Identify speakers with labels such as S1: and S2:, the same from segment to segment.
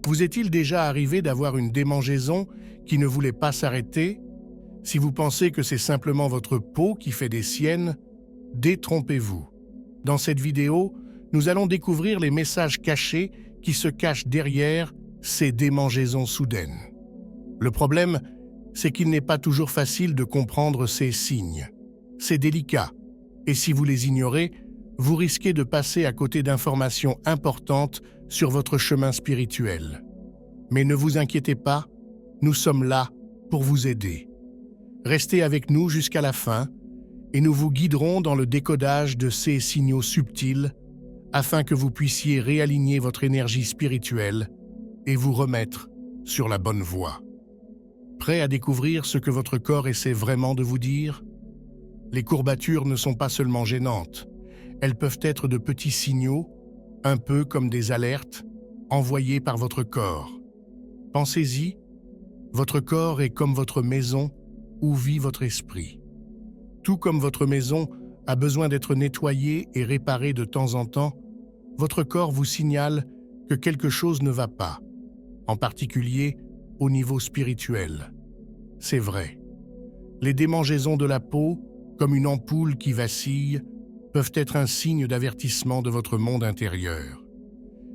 S1: Vous est-il déjà arrivé d'avoir une démangeaison qui ne voulait pas s'arrêter? Si vous pensez que c'est simplement votre peau qui fait des siennes, détrompez-vous. Dans cette vidéo, nous allons découvrir les messages cachés qui se cachent derrière ces démangeaisons soudaines. Le problème, c'est qu'il n'est pas toujours facile de comprendre ces signes. C'est délicat, et si vous les ignorez, vous risquez de passer à côté d'informations importantes sur votre chemin spirituel. Mais ne vous inquiétez pas, nous sommes là pour vous aider. Restez avec nous jusqu'à la fin et nous vous guiderons dans le décodage de ces signaux subtils afin que vous puissiez réaligner votre énergie spirituelle et vous remettre sur la bonne voie. Prêt à découvrir ce que votre corps essaie vraiment de vous dire? Les courbatures ne sont pas seulement gênantes, elles peuvent être de petits signaux, un peu comme des alertes, envoyés par votre corps. Pensez-y, votre corps est comme votre maison où vit votre esprit. Tout comme votre maison a besoin d'être nettoyée et réparée de temps en temps, votre corps vous signale que quelque chose ne va pas, en particulier au niveau spirituel. C'est vrai. Les démangeaisons de la peau, comme une ampoule qui vacille, peuvent être un signe d'avertissement de votre monde intérieur.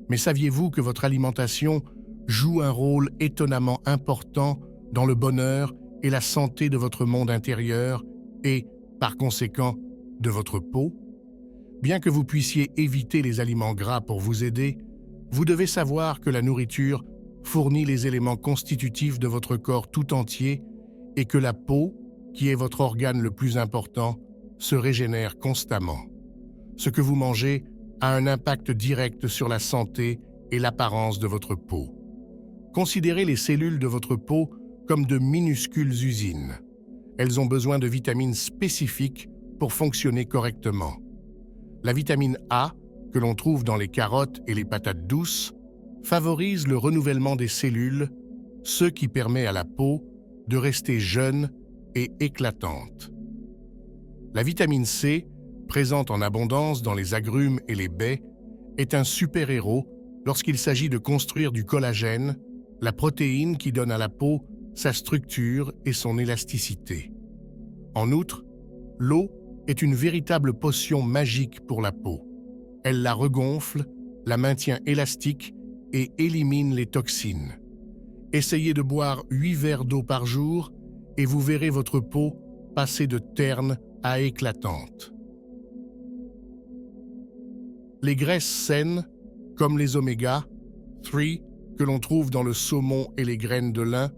S1: Mais saviez-vous que votre alimentation joue un rôle étonnamment important dans le bonheur et la santé de votre monde intérieur et, par conséquent, de votre peau? Bien que vous puissiez éviter les aliments gras pour vous aider, vous devez savoir que la nourriture fournit les éléments constitutifs de votre corps tout entier et que la peau, qui est votre organe le plus important, se régénère constamment. Ce que vous mangez a un impact direct sur la santé et l'apparence de votre peau. Considérez les cellules de votre peau comme de minuscules usines. Elles ont besoin de vitamines spécifiques pour fonctionner correctement. La vitamine A, que l'on trouve dans les carottes et les patates douces, favorise le renouvellement des cellules, ce qui permet à la peau de rester jeune et éclatante. La vitamine C, présente en abondance dans les agrumes et les baies, est un super-héros lorsqu'il s'agit de construire du collagène, la protéine qui donne à la peau sa structure et son élasticité. En outre, l'eau est une véritable potion magique pour la peau. Elle la regonfle, la maintient élastique et élimine les toxines. Essayez de boire 8 verres d'eau par jour et vous verrez votre peau passer de terne à éclatante. Les graisses saines, comme les oméga 3 que l'on trouve dans le saumon et les graines de lin,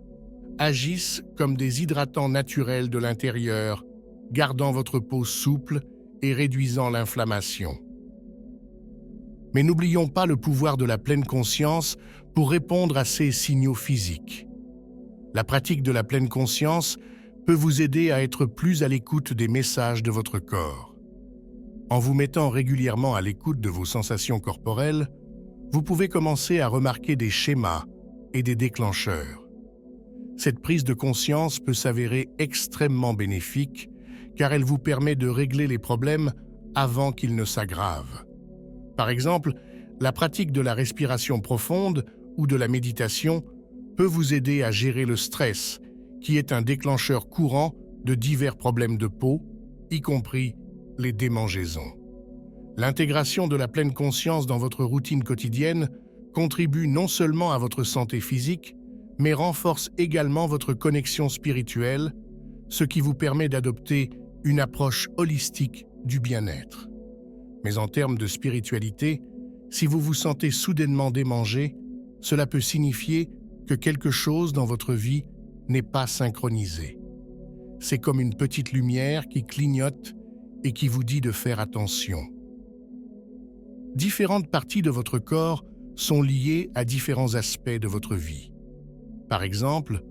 S1: agissent comme des hydratants naturels de l'intérieur, gardant votre peau souple et réduisant l'inflammation. Mais n'oublions pas le pouvoir de la pleine conscience pour répondre à ces signaux physiques. La pratique de la pleine conscience peut vous aider à être plus à l'écoute des messages de votre corps. En vous mettant régulièrement à l'écoute de vos sensations corporelles, vous pouvez commencer à remarquer des schémas et des déclencheurs. Cette prise de conscience peut s'avérer extrêmement bénéfique car elle vous permet de régler les problèmes avant qu'ils ne s'aggravent. Par exemple, la pratique de la respiration profonde ou de la méditation peut vous aider à gérer le stress, qui est un déclencheur courant de divers problèmes de peau, y compris les démangeaisons. L'intégration de la pleine conscience dans votre routine quotidienne contribue non seulement à votre santé physique, mais renforce également votre connexion spirituelle, ce qui vous permet d'adopter une approche holistique du bien-être. Mais en termes de spiritualité, si vous vous sentez soudainement démangé, cela peut signifier que quelque chose dans votre vie n'est pas synchronisé. C'est comme une petite lumière qui clignote et qui vous dit de faire attention. Différentes parties de votre corps sont liées à différents aspects de votre vie. Par exemple,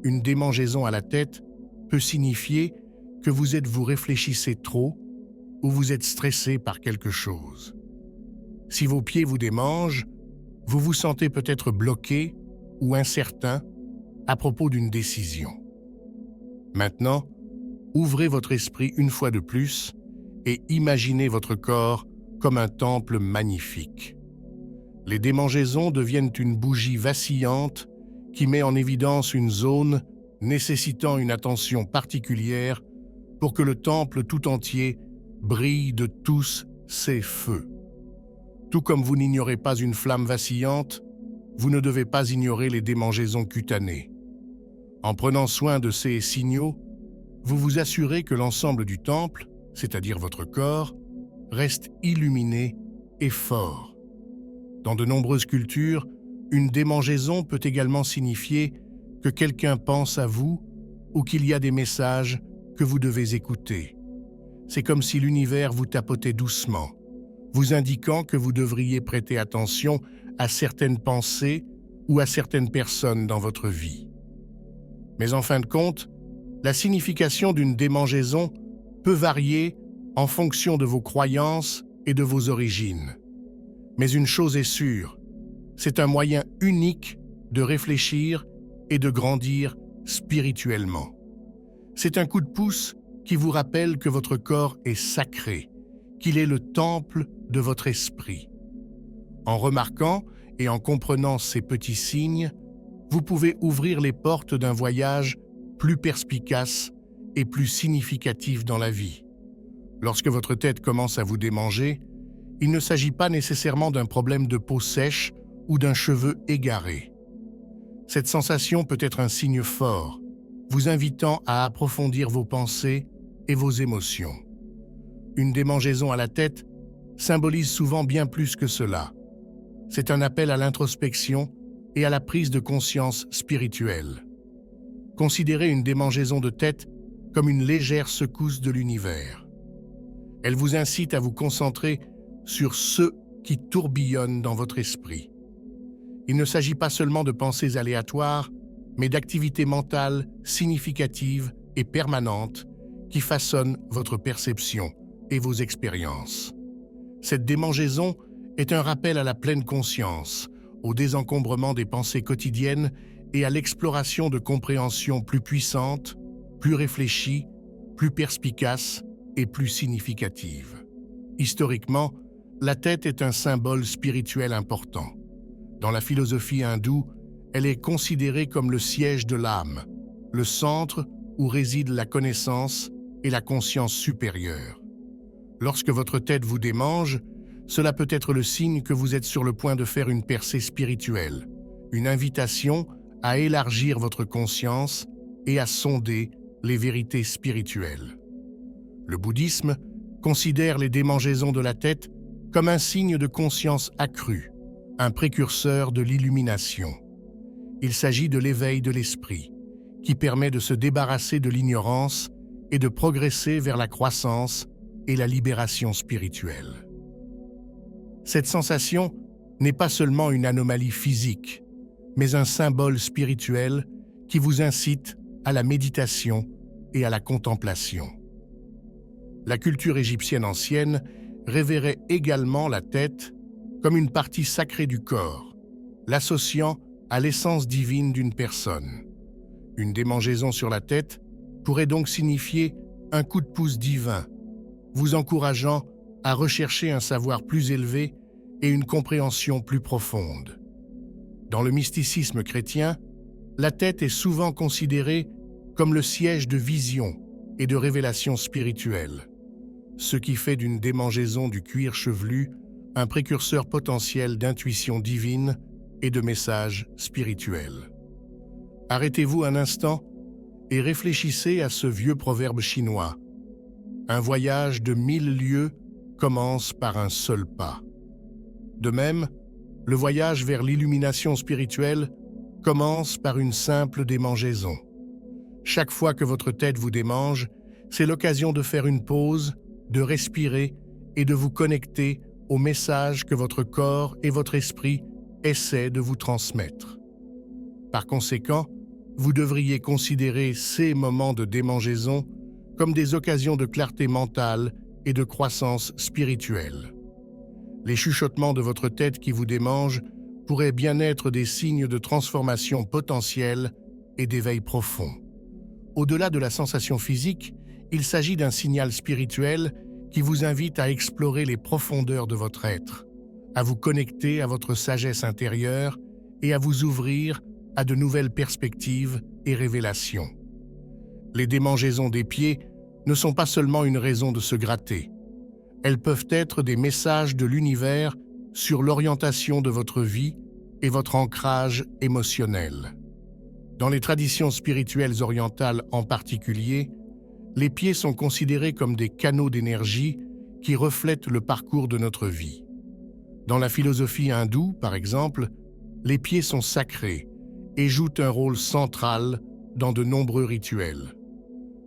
S1: une démangeaison à la tête peut signifier que vous réfléchissez trop ou vous êtes stressé par quelque chose. Si vos pieds vous démangent, vous vous sentez peut-être bloqué ou incertain à propos d'une décision. Maintenant, ouvrez votre esprit une fois de plus et imaginez votre corps comme un temple magnifique. Les démangeaisons deviennent une bougie vacillante qui met en évidence une zone nécessitant une attention particulière pour que le temple tout entier brille de tous ses feux. Tout comme vous n'ignorez pas une flamme vacillante, vous ne devez pas ignorer les démangeaisons cutanées. En prenant soin de ces signaux, vous vous assurez que l'ensemble du temple, c'est-à-dire votre corps, reste illuminé et fort. Dans de nombreuses cultures, une démangeaison peut également signifier que quelqu'un pense à vous ou qu'il y a des messages que vous devez écouter. C'est comme si l'univers vous tapotait doucement, vous indiquant que vous devriez prêter attention à certaines pensées ou à certaines personnes dans votre vie. Mais en fin de compte, la signification d'une démangeaison peut varier en fonction de vos croyances et de vos origines. Mais une chose est sûre, c'est un moyen unique de réfléchir et de grandir spirituellement. C'est un coup de pouce qui vous rappelle que votre corps est sacré, qu'il est le temple de votre esprit. En remarquant et en comprenant ces petits signes, vous pouvez ouvrir les portes d'un voyage plus perspicace et plus significatif dans la vie. Lorsque votre tête commence à vous démanger, il ne s'agit pas nécessairement d'un problème de peau sèche ou d'un cheveu égaré. Cette sensation peut être un signe fort, vous invitant à approfondir vos pensées et vos émotions. Une démangeaison à la tête symbolise souvent bien plus que cela. C'est un appel à l'introspection et à la prise de conscience spirituelle. Considérez une démangeaison de tête comme une légère secousse de l'univers. Elle vous incite à vous concentrer sur ce qui tourbillonne dans votre esprit. Il ne s'agit pas seulement de pensées aléatoires, mais d'activités mentales significatives et permanentes qui façonnent votre perception et vos expériences. Cette démangeaison est un rappel à la pleine conscience, au désencombrement des pensées quotidiennes et à l'exploration de compréhensions plus puissantes, plus réfléchies, plus perspicaces et plus significatives. Historiquement, la tête est un symbole spirituel important. Dans la philosophie hindoue, elle est considérée comme le siège de l'âme, le centre où réside la connaissance et la conscience supérieure. Lorsque votre tête vous démange, cela peut être le signe que vous êtes sur le point de faire une percée spirituelle, une invitation à élargir votre conscience et à sonder les vérités spirituelles. Le bouddhisme considère les démangeaisons de la tête comme un signe de conscience accrue, un précurseur de l'illumination. Il s'agit de l'éveil de l'esprit, qui permet de se débarrasser de l'ignorance et de progresser vers la croissance et la libération spirituelle. Cette sensation n'est pas seulement une anomalie physique, mais un symbole spirituel qui vous incite à la méditation et à la contemplation. La culture égyptienne ancienne révérait également la tête comme une partie sacrée du corps, l'associant à l'essence divine d'une personne. Une démangeaison sur la tête pourrait donc signifier un coup de pouce divin, vous encourageant à rechercher un savoir plus élevé et une compréhension plus profonde. Dans le mysticisme chrétien, la tête est souvent considérée comme le siège de vision et de révélation spirituelle, ce qui fait d'une démangeaison du cuir chevelu un précurseur potentiel d'intuition divine et de messages spirituels. Arrêtez-vous un instant et réfléchissez à ce vieux proverbe chinois. Un voyage de 1000 lieues commence par un seul pas. De même, le voyage vers l'illumination spirituelle commence par une simple démangeaison. Chaque fois que votre tête vous démange, c'est l'occasion de faire une pause, de respirer et de vous connecter au message que votre corps et votre esprit essaient de vous transmettre. Par conséquent, vous devriez considérer ces moments de démangeaison comme des occasions de clarté mentale et de croissance spirituelle. Les chuchotements de votre tête qui vous démangent pourraient bien être des signes de transformation potentielle et d'éveil profond. Au-delà de la sensation physique, il s'agit d'un signal spirituel qui vous invite à explorer les profondeurs de votre être, à vous connecter à votre sagesse intérieure et à vous ouvrir à de nouvelles perspectives et révélations. Les démangeaisons des pieds ne sont pas seulement une raison de se gratter. Elles peuvent être des messages de l'univers sur l'orientation de votre vie et votre ancrage émotionnel. Dans les traditions spirituelles orientales en particulier, les pieds sont considérés comme des canaux d'énergie qui reflètent le parcours de notre vie. Dans la philosophie hindoue, par exemple, les pieds sont sacrés et jouent un rôle central dans de nombreux rituels.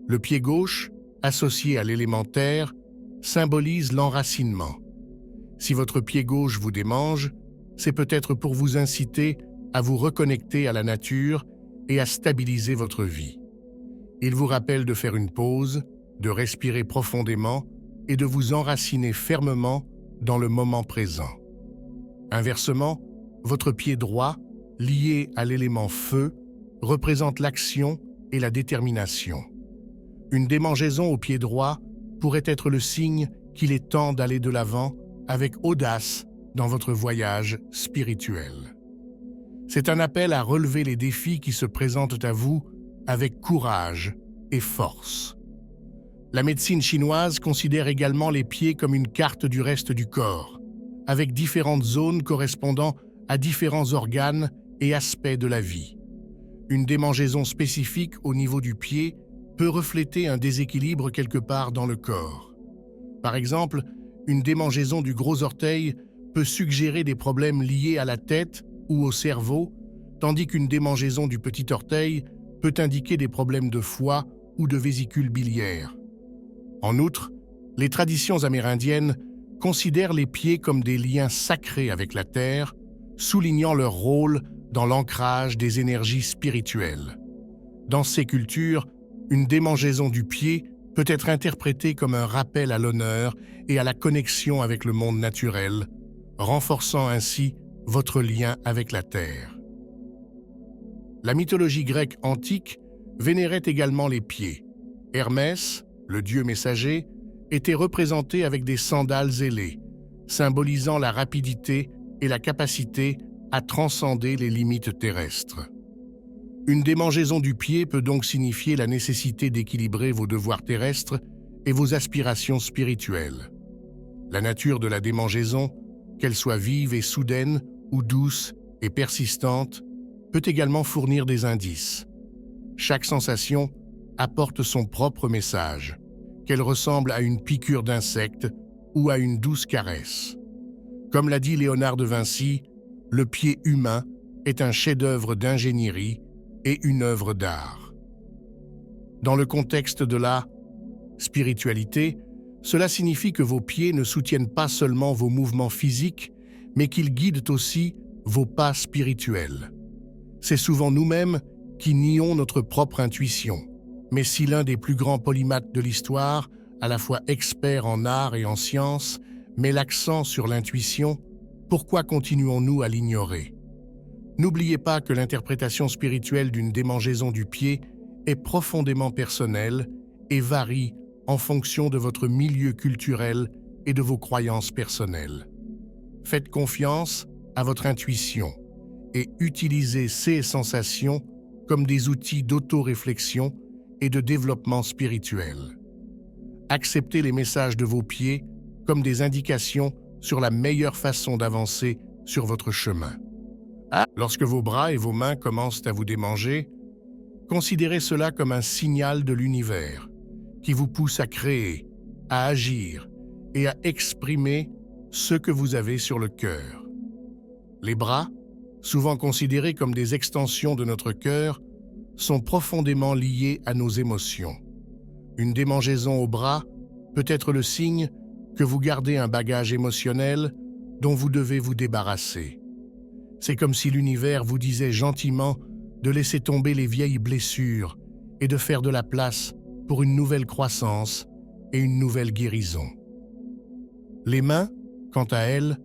S1: Le pied gauche, associé à l'élémentaire, symbolise l'enracinement. Si votre pied gauche vous démange, c'est peut-être pour vous inciter à vous reconnecter à la nature et à stabiliser votre vie. Il vous rappelle de faire une pause, de respirer profondément et de vous enraciner fermement dans le moment présent. Inversement, votre pied droit, lié à l'élément feu, représente l'action et la détermination. Une démangeaison au pied droit pourrait être le signe qu'il est temps d'aller de l'avant avec audace dans votre voyage spirituel. C'est un appel à relever les défis qui se présentent à vous avec courage et force. La médecine chinoise considère également les pieds comme une carte du reste du corps, avec différentes zones correspondant à différents organes et aspects de la vie. Une démangeaison spécifique au niveau du pied peut refléter un déséquilibre quelque part dans le corps. Par exemple, une démangeaison du gros orteil peut suggérer des problèmes liés à la tête ou au cerveau, tandis qu'une démangeaison du petit orteil peut indiquer des problèmes de foie ou de vésicule biliaire. En outre, les traditions amérindiennes considèrent les pieds comme des liens sacrés avec la terre, soulignant leur rôle dans l'ancrage des énergies spirituelles. Dans ces cultures, une démangeaison du pied peut être interprétée comme un rappel à l'honneur et à la connexion avec le monde naturel, renforçant ainsi votre lien avec la terre. La mythologie grecque antique vénérait également les pieds. Hermès, le dieu messager, était représenté avec des sandales ailées, symbolisant la rapidité et la capacité à transcender les limites terrestres. Une démangeaison du pied peut donc signifier la nécessité d'équilibrer vos devoirs terrestres et vos aspirations spirituelles. La nature de la démangeaison, qu'elle soit vive et soudaine ou douce et persistante, peut également fournir des indices. Chaque sensation apporte son propre message, qu'elle ressemble à une piqûre d'insecte ou à une douce caresse. Comme l'a dit Léonard de Vinci, le pied humain est un chef-d'œuvre d'ingénierie et une œuvre d'art. Dans le contexte de la spiritualité, cela signifie que vos pieds ne soutiennent pas seulement vos mouvements physiques, mais qu'ils guident aussi vos pas spirituels. C'est souvent nous-mêmes qui nions notre propre intuition. Mais si l'un des plus grands polymathes de l'histoire, à la fois expert en art et en sciences, met l'accent sur l'intuition, pourquoi continuons-nous à l'ignorer? N'oubliez pas que l'interprétation spirituelle d'une démangeaison du pied est profondément personnelle et varie en fonction de votre milieu culturel et de vos croyances personnelles. Faites confiance à votre intuition et utilisez ces sensations comme des outils d'auto-réflexion et de développement spirituel. Acceptez les messages de vos pieds comme des indications sur la meilleure façon d'avancer sur votre chemin. Lorsque vos bras et vos mains commencent à vous démanger, considérez cela comme un signal de l'univers qui vous pousse à créer, à agir et à exprimer ce que vous avez sur le cœur. Les bras, souvent considérés comme des extensions de notre cœur, sont profondément liés à nos émotions. Une démangeaison au bras peut être le signe que vous gardez un bagage émotionnel dont vous devez vous débarrasser. C'est comme si l'univers vous disait gentiment de laisser tomber les vieilles blessures et de faire de la place pour une nouvelle croissance et une nouvelle guérison. Les mains, quant à elles,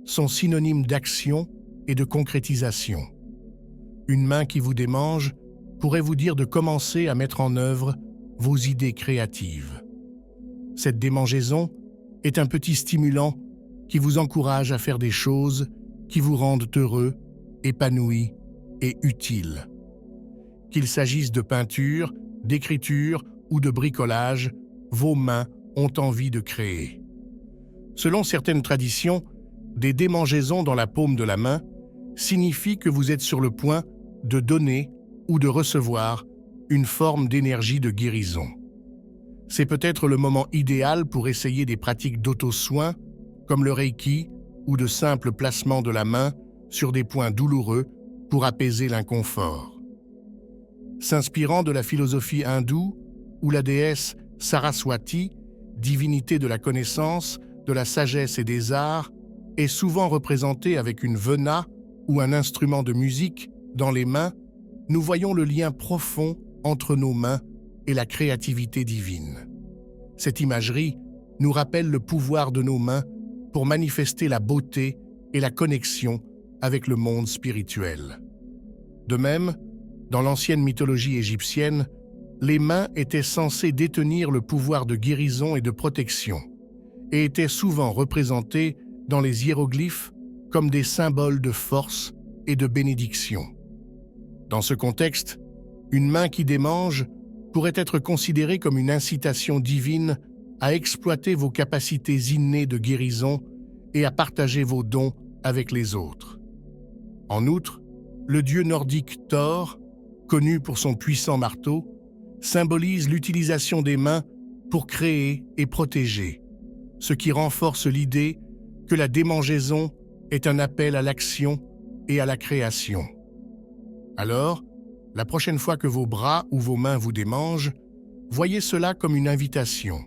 S1: sont synonymes d'action et de concrétisation. Une main qui vous démange pourrait vous dire de commencer à mettre en œuvre vos idées créatives. Cette démangeaison est un petit stimulant qui vous encourage à faire des choses qui vous rendent heureux, épanoui et utile. Qu'il s'agisse de peinture, d'écriture ou de bricolage, vos mains ont envie de créer. Selon certaines traditions, des démangeaisons dans la paume de la main signifient que vous êtes sur le point de donner ou de recevoir une forme d'énergie de guérison. C'est peut-être le moment idéal pour essayer des pratiques d'auto-soin, comme le Reiki ou de simples placements de la main sur des points douloureux pour apaiser l'inconfort. S'inspirant de la philosophie hindoue, où la déesse Saraswati, divinité de la connaissance, de la sagesse et des arts, est souvent représentée avec une vena ou un instrument de musique dans les mains, nous voyons le lien profond entre nos mains et la créativité divine. Cette imagerie nous rappelle le pouvoir de nos mains pour manifester la beauté et la connexion avec le monde spirituel. De même, dans l'ancienne mythologie égyptienne, les mains étaient censées détenir le pouvoir de guérison et de protection, et étaient souvent représentées dans les hiéroglyphes comme des symboles de force et de bénédiction. Dans ce contexte, une main qui démange pourrait être considérée comme une incitation divine à exploiter vos capacités innées de guérison et à partager vos dons avec les autres. En outre, le dieu nordique Thor, connu pour son puissant marteau, symbolise l'utilisation des mains pour créer et protéger, ce qui renforce l'idée que la démangeaison est un appel à l'action et à la création. Alors, la prochaine fois que vos bras ou vos mains vous démangent, voyez cela comme une invitation.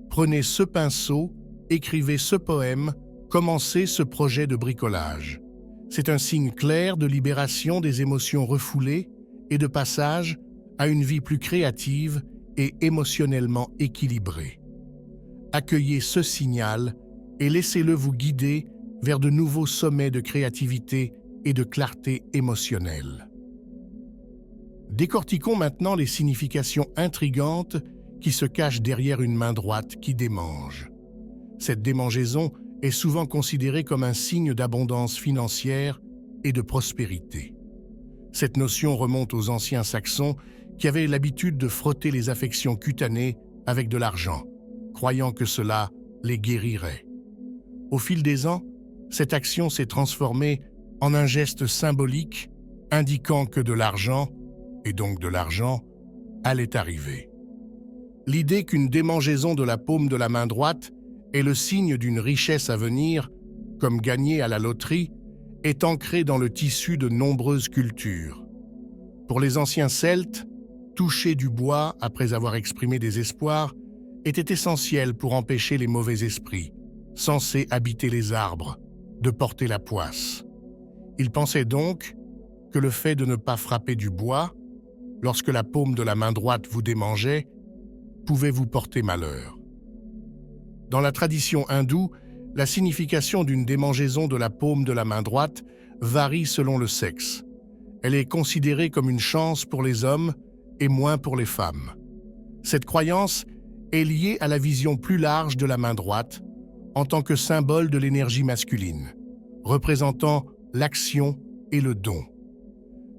S1: Prenez ce pinceau, écrivez ce poème, commencez ce projet de bricolage. C'est un signe clair de libération des émotions refoulées et de passage à une vie plus créative et émotionnellement équilibrée. Accueillez ce signal et laissez-le vous guider vers de nouveaux sommets de créativité et de clarté émotionnelle. Décortiquons maintenant les significations intrigantes qui se cachent derrière une main droite qui démange. Cette démangeaison est souvent considérée comme un signe d'abondance financière et de prospérité. Cette notion remonte aux anciens Saxons qui avaient l'habitude de frotter les affections cutanées avec de l'argent, croyant que cela les guérirait. Au fil des ans, cette action s'est transformée en un geste symbolique indiquant que de l'argent, et donc de l'argent, allait arriver. L'idée qu'une démangeaison de la paume de la main droite est le signe d'une richesse à venir, comme gagner à la loterie, est ancrée dans le tissu de nombreuses cultures. Pour les anciens Celtes, toucher du bois après avoir exprimé des espoirs était essentiel pour empêcher les mauvais esprits, censés habiter les arbres, de porter la poisse. Ils pensaient donc que le fait de ne pas frapper du bois, lorsque la paume de la main droite vous démangeait, pouvait vous porter malheur. Dans la tradition hindoue, la signification d'une démangeaison de la paume de la main droite varie selon le sexe. Elle est considérée comme une chance pour les hommes et moins pour les femmes. Cette croyance est liée à la vision plus large de la main droite en tant que symbole de l'énergie masculine, représentant l'action et le don.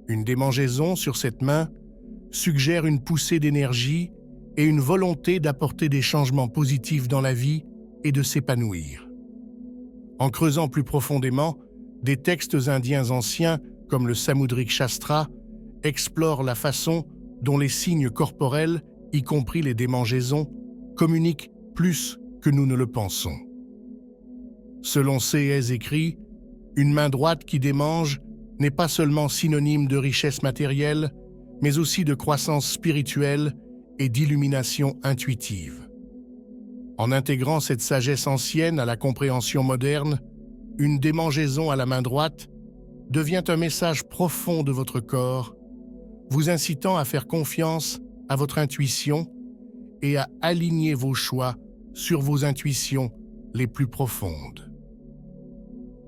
S1: Une démangeaison sur cette main suggère une poussée d'énergie et une volonté d'apporter des changements positifs dans la vie et de s'épanouir. En creusant plus profondément, des textes indiens anciens, comme le Samudrik Shastra, explorent la façon dont les signes corporels, y compris les démangeaisons, communiquent plus que nous ne le pensons. Selon C.S. écrit, une main droite qui démange n'est pas seulement synonyme de richesse matérielle, mais aussi de croissance spirituelle et d'illumination intuitive. En intégrant cette sagesse ancienne à la compréhension moderne, une démangeaison à la main droite devient un message profond de votre corps, vous incitant à faire confiance à votre intuition et à aligner vos choix sur vos intuitions les plus profondes.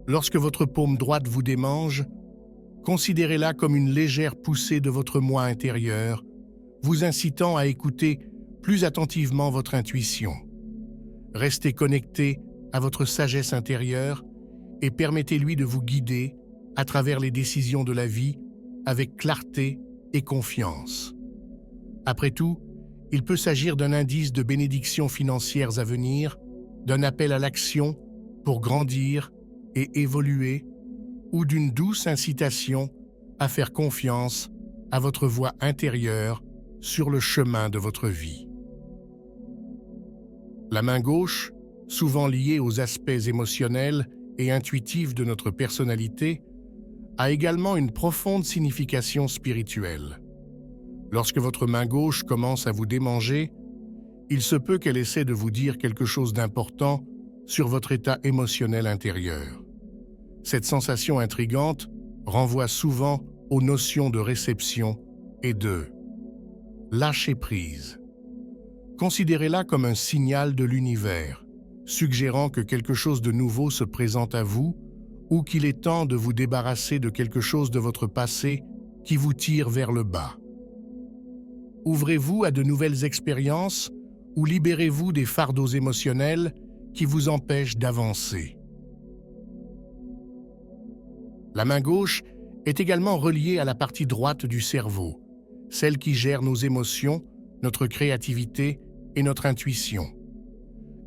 S1: Lorsque votre paume droite vous démange, considérez-la comme une légère poussée de votre moi intérieur, vous incitant à écouter plus attentivement votre intuition. Restez connecté à votre sagesse intérieure et permettez-lui de vous guider à travers les décisions de la vie avec clarté et confiance. Après tout, il peut s'agir d'un indice de bénédictions financières à venir, d'un appel à l'action pour grandir et évoluer, ou d'une douce incitation à faire confiance à votre voix intérieure sur le chemin de votre vie. La main gauche, souvent liée aux aspects émotionnels et intuitifs de notre personnalité, a également une profonde signification spirituelle. Lorsque votre main gauche commence à vous démanger, il se peut qu'elle essaie de vous dire quelque chose d'important sur votre état émotionnel intérieur. Cette sensation intrigante renvoie souvent aux notions de réception et de lâcher prise. Considérez-la comme un signal de l'univers, suggérant que quelque chose de nouveau se présente à vous ou qu'il est temps de vous débarrasser de quelque chose de votre passé qui vous tire vers le bas. Ouvrez-vous à de nouvelles expériences ou libérez-vous des fardeaux émotionnels qui vous empêchent d'avancer. La main gauche est également reliée à la partie droite du cerveau, celle qui gère nos émotions, notre créativité et notre intuition.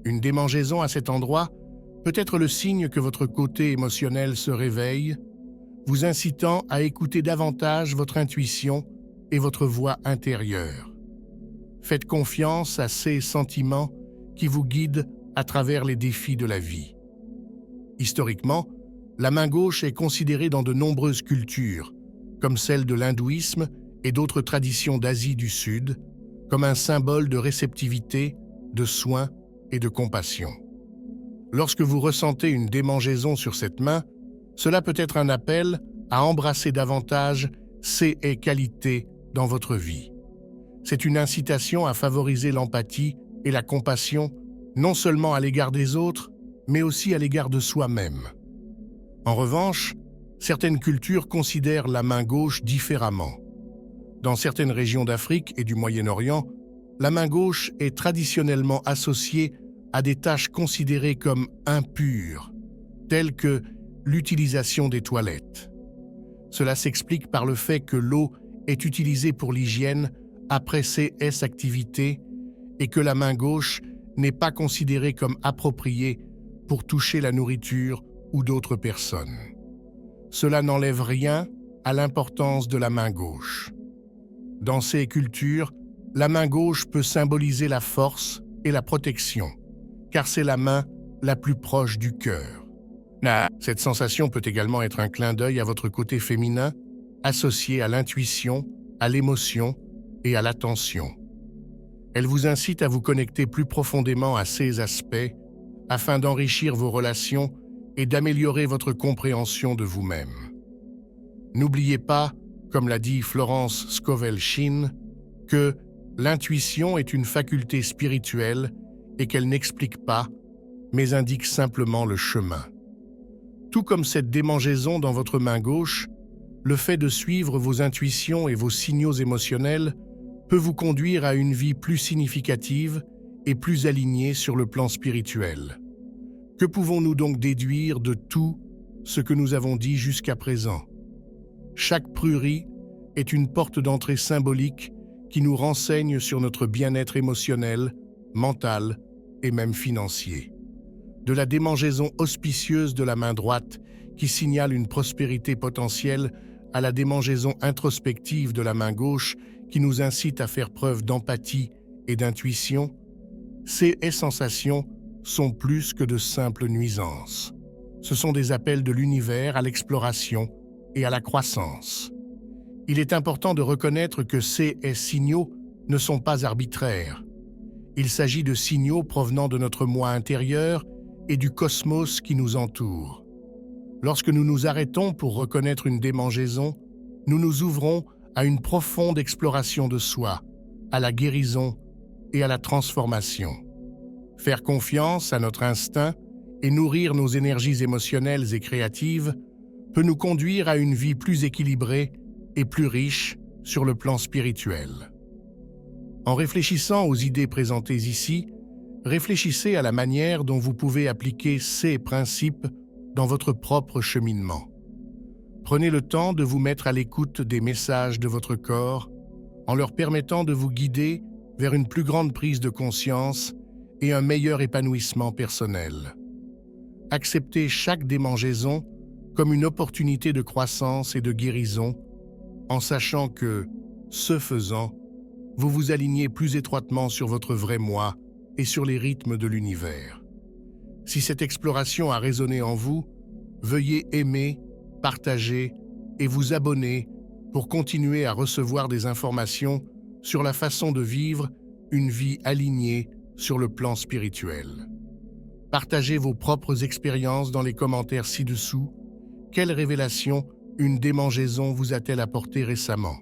S1: Une démangeaison à cet endroit peut être le signe que votre côté émotionnel se réveille, vous incitant à écouter davantage votre intuition et votre voix intérieure. Faites confiance à ces sentiments qui vous guident à travers les défis de la vie. Historiquement, la main gauche est considérée dans de nombreuses cultures, comme celle de l'hindouisme et d'autres traditions d'Asie du Sud, comme un symbole de réceptivité, de soin et de compassion. Lorsque vous ressentez une démangeaison sur cette main, cela peut être un appel à embrasser davantage ces qualités dans votre vie. C'est une incitation à favoriser l'empathie et la compassion, non seulement à l'égard des autres, mais aussi à l'égard de soi-même. En revanche, certaines cultures considèrent la main gauche différemment. Dans certaines régions d'Afrique et du Moyen-Orient, la main gauche est traditionnellement associée à des tâches considérées comme impures, telles que l'utilisation des toilettes. Cela s'explique par le fait que l'eau est utilisée pour l'hygiène après ces activités et que la main gauche n'est pas considérée comme appropriée pour toucher la nourriture ou d'autres personnes. Cela n'enlève rien à l'importance de la main gauche. Dans ces cultures, la main gauche peut symboliser la force et la protection, car c'est la main la plus proche du cœur. Cette sensation peut également être un clin d'œil à votre côté féminin, associé à l'intuition, à l'émotion et à l'attention. Elle vous incite à vous connecter plus profondément à ces aspects afin d'enrichir vos relations et d'améliorer votre compréhension de vous-même. N'oubliez pas, comme l'a dit Florence Scovel Shinn, que l'intuition est une faculté spirituelle et qu'elle n'explique pas, mais indique simplement le chemin. Tout comme cette démangeaison dans votre main gauche, le fait de suivre vos intuitions et vos signaux émotionnels peut vous conduire à une vie plus significative et plus alignée sur le plan spirituel. Que pouvons-nous donc déduire de tout ce que nous avons dit jusqu'à présent? Chaque prurie est une porte d'entrée symbolique qui nous renseigne sur notre bien-être émotionnel, mental et même financier. De la démangeaison auspicieuse de la main droite qui signale une prospérité potentielle à la démangeaison introspective de la main gauche qui nous incite à faire preuve d'empathie et d'intuition, ces sensations sont plus que de simples nuisances. Ce sont des appels de l'univers à l'exploration et à la croissance. Il est important de reconnaître que ces signaux ne sont pas arbitraires. Il s'agit de signaux provenant de notre moi intérieur et du cosmos qui nous entoure. Lorsque nous nous arrêtons pour reconnaître une démangeaison, nous nous ouvrons à une profonde exploration de soi, à la guérison et à la transformation. Faire confiance à notre instinct et nourrir nos énergies émotionnelles et créatives peut nous conduire à une vie plus équilibrée et plus riche sur le plan spirituel. En réfléchissant aux idées présentées ici, Réfléchissez à la manière dont vous pouvez appliquer ces principes dans votre propre cheminement. Prenez le temps de vous mettre à l'écoute des messages de votre corps en leur permettant de vous guider vers une plus grande prise de conscience et un meilleur épanouissement personnel. Acceptez chaque démangeaison comme une opportunité de croissance et de guérison, en sachant que, ce faisant, vous vous alignez plus étroitement sur votre vrai moi et sur les rythmes de l'univers. Si cette exploration a résonné en vous, veuillez aimer, partager et vous abonner pour continuer à recevoir des informations sur la façon de vivre une vie alignée sur le plan spirituel. Partagez vos propres expériences dans les commentaires ci-dessous. Quelle révélation une démangeaison vous a-t-elle apporté récemment?